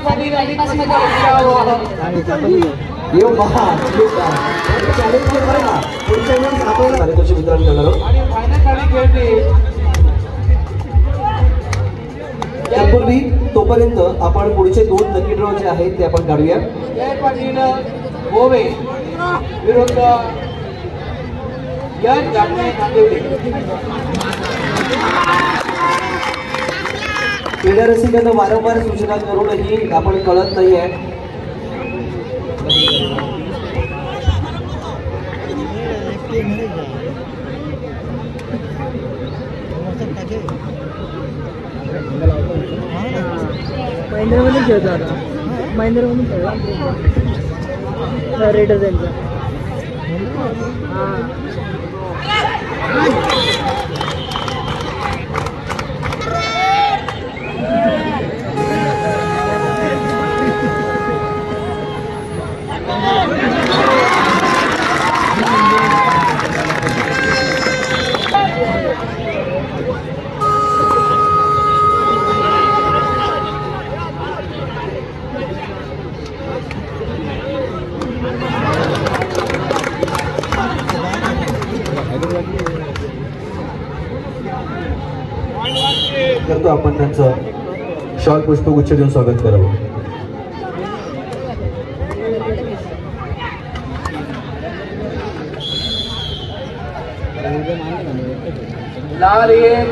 पाटील आणि येऊ पहा चॅलेंज करायला पुढच्या वेळेस आपण पारितोषिक वितरण करणार आहोत आणि फायनल खाली खेळते. त्यापूर्वी तोपर्यंत आपण पुढचे 2 लकी ड्रॉ जे आहेत ते आपण काढूया. जय पाटील गोवे विरुद्ध यश जामने नांदेवली. क्रीडा रसिकांना वारंवार सूचना करूनही आपण कळत नाही आहे. महिंद्रामध्ये खेळतो आता. महिंद्रामध्ये खेळला रेडर त्यांचा. करतो आपण त्यांचं शॉल पुष्पगुच्छ देऊन स्वागत करावं.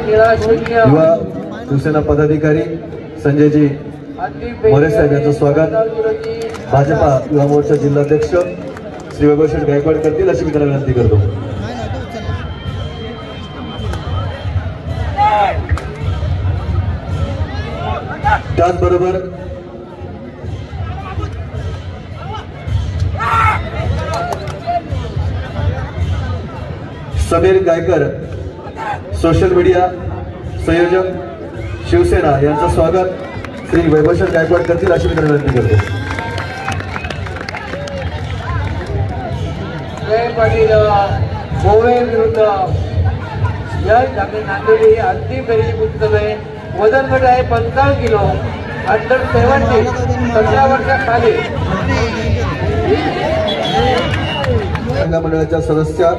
युवा शिवसेना पदाधिकारी संजयजी मोरे साहेब यांचं स्वागत. भाजपा युवा मोर्चा जिल्हाध्यक्ष श्री वैभव गायकवाड करतील अशी मी त्यांना विनंती करतो. त्याचबरोबर समीर गायकर सोशल मीडिया संयोजक शिवसेना यांचं स्वागत श्री वैभव गायकवाड करतील अशी मी त्यांना विनंती करतो. जय पाटील गोवे विरुद्ध यश जामने नांदेवली अंतिम फेरीची पुस्तक आहे. वजन गट आहे 55 किलो. अंडर 17 17 वर्षाखाली. संघ मंडळाच्या सदस्य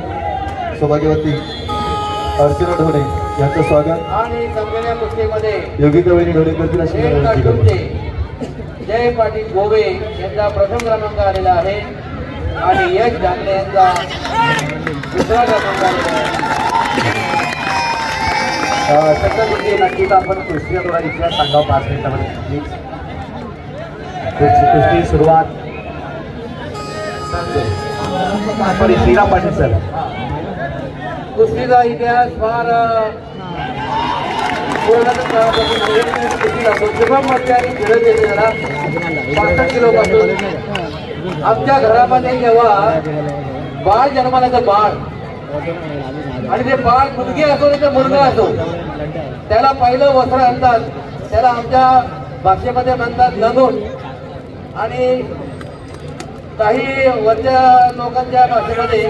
सौभाग्यवती अर्चना ढोणे यांचं स्वागत आणि संघाच्या कुस्तीमध्ये योगिता वहिनी ढोणे करतील अशी विनंती करतो. जय पाटील गोवे यांचा प्रथम क्रमांक आलेला आहे आणि यश जामने यांचा दुसरा क्रमांक आलेला आहे. नक्कीच आपण कुस्तीचा थोडा इतिहास सांगावं 5 मिनिटांमध्ये प्लीज. कुस्ती सुरुवात श्रीराम पाटील सर. कुस्तीचा इतिहास फार पुरातन काळापासून शुभम मध्ये आणि खेळत येते जरा 65 किलो पासून. आमच्या घरामध्ये जेव्हा बाळ जन्माला येतं बाळ आणि ते बाळ मुलगी असो नाही तर मुलगा असो त्याला पहिलं वस्त्र आणतात. त्याला आमच्या भाषेमध्ये म्हणतात लंगोट आणि काही वरच्या लोकांच्या भाषेमध्ये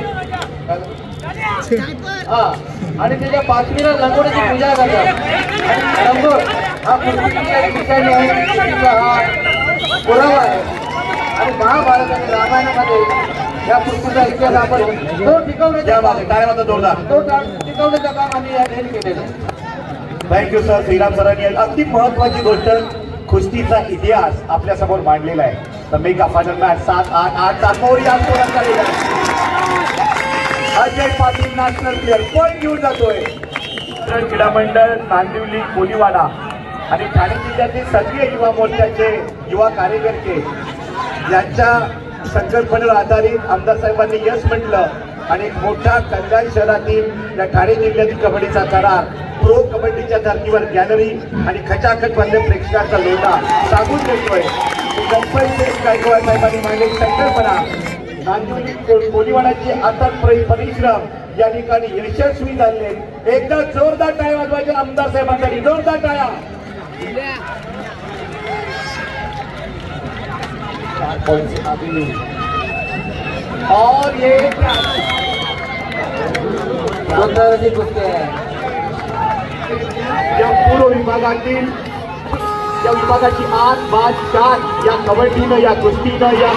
आणि त्याच्या पाचवीला लंगोटीची पूजा करतात. लंगोट हा कुस्तीचा हा पुरावा आहे आणि महाभारत आणि रामायणामध्ये या कुस्तीचा इतिहास आपण तो टिकवण्याच्या काम आम्ही या ठिकाणी केलेलं आहे. Thank you sir. श्रीराम सरांनी अगदी महत्वाची गोष्ट कुस्तीचा इतिहास आपल्या समोर मांडलेला आहे. तर मेगा फायनल मॅच 7-8 तासावर अजय पाटील नॅशनल प्लेअर कोण घेऊन जातोय. क्रीडा मंडळ नांदिवली कोलीवाडा आणि ठाणे जिल्ह्यातील सगळे युवा मोर्चाचे युवा कार्यकर्ते यांच्या संकल्पनेवर आधारित आमदार साहेबांनी यश म्हटलं आणि मोठा कल्याण शहरातील या ठाणे जिल्ह्यातील कबड्डीचा करार प्रो कबड्डीच्या धर्तीवर गॅलरी आणि खचाखच बंद प्रेक्षकांचा लोटा सांगून देतोय. गणपती गायकवाड साहेबांनी मांडलेली संकल्पना नांदिवली कोलीवाडाचे अथक परिश्रम या ठिकाणी यशस्वी झाले. एकदा जोरदार टाळ्या वाजवायच्या आमदार साहेबांसाठी. जोरदार टाळ्या. और ये कुस्ती आहे. या पूर्व विभागातील या विभागाची 8 5 4 या कबड्डीनं या कुस्तीनं या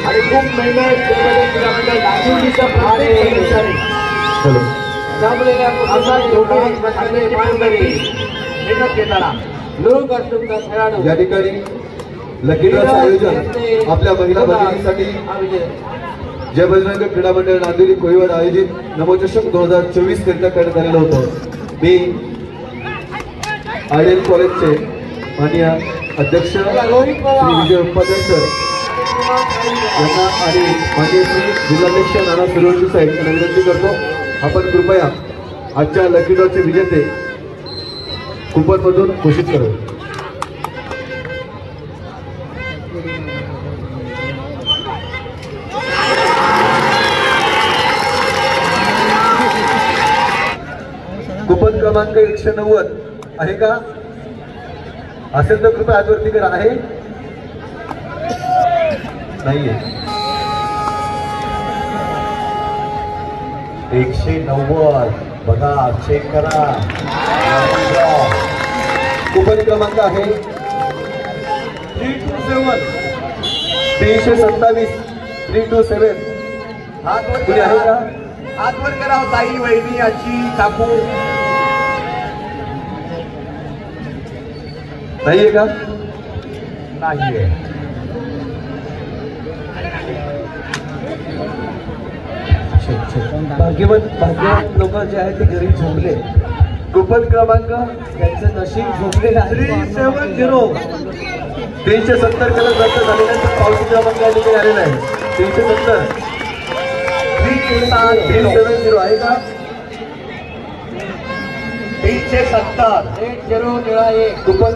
आणि खूप मेहनत नागरिकीचा मेहनत घेताना लोक असतात खेळाडू या ठिकाणी लकी ड्रॉचं आयोजन आपल्या महिला भगिनीसाठी जय बजरंग क्रीडा मंडळ नांदिवली कोळीवाड आयोजित नवचषक 2024 करिता करण्यात आलेलं होतं. मी आयडियल कॉलेजचे माननीय अध्यक्ष श्री विजय उपाध्याय सर यांना आणि माननीय श्री जिल्हाध्यक्ष नाना सूर्यवंशी साहेब यांना विनंती करतो, आपण कृपया आजच्या लकी ड्रॉचे विजेते कुपनमधून घोषित करू. कूपन क्रमांक 190 आहे का? असेल तर कृपया हातवरती करा. आहे? नाहीये. 190 बघा, चेक करा. कूपन क्रमांक आहे 327 327. हात वर कुणी आहे करा, का? हात वर करा. ताई, वहिनी, आजी, काकू. नाहीये का? नाहीये. भाग्यवान लोक जे आहेत ते घरी झोपले. कूपन क्रमांक त्यांचं नशीब झोपलेलं आहे. 370 370 कलर रद्द झालेल्या पावती क्रमांक या ठिकाणी आलेला आहे. 370 370 आहे का? 370 1-0-1 कूपन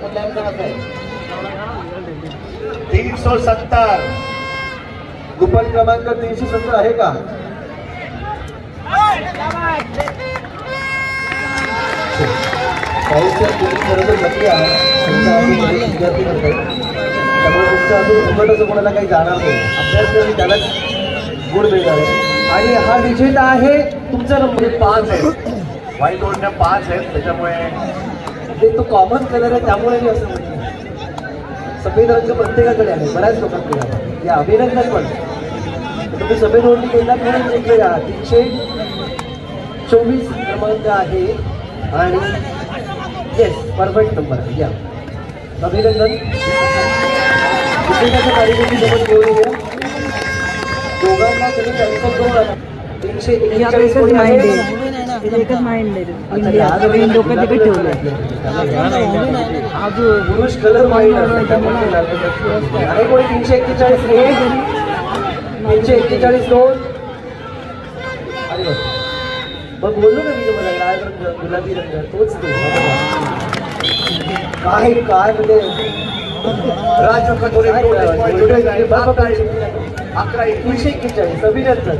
मूल्यांकन आहे. 370 कूपन क्रमांक 370 आहे का? पाऊसच्या खरं तर नक्की आहे. विद्यार्थी करतात, त्यामुळे तुमचं अजून उघडचं कोणाला काही जाणार नाही. अभ्यास करून त्यालाच गुण मिळणार आहे. आणि हा विजेता आहे तुमचा नंबर 5 आहे. व्हाईट ओढण्या 5 आहेत, त्याच्यामुळे ते तो कॉमन कलर आहे, त्यामुळे मी असं म्हणतो. सफेद रंग प्रत्येकाकडे आहे, बऱ्याच लोकांकडे आहे. या अभिनंदन पण तुम्ही सफेद ओढणी केला म्हणून वेगवेगळ्या 324 क्रमांक आहे आणि येस परफेक्ट नंबर आहे. या अभिनंदन. विजेत्याच्या कार्यक्रमाची सोबत घेऊन येऊया. दोघांना तुम्ही कॅन्सल करून आला. 341 कोणी आहे? एकच माइंड आहे. डोकं तिकडे ठेवलं पुरुष कलर माइंड आहे. कोणी 341 341 2. अरे मग बोललो ना मी तुम्हाला, लाल रंग गुलाबी रंग तोच तो. काय काय म्हणजे राजू कटोरे 11 341 अभिनंदन.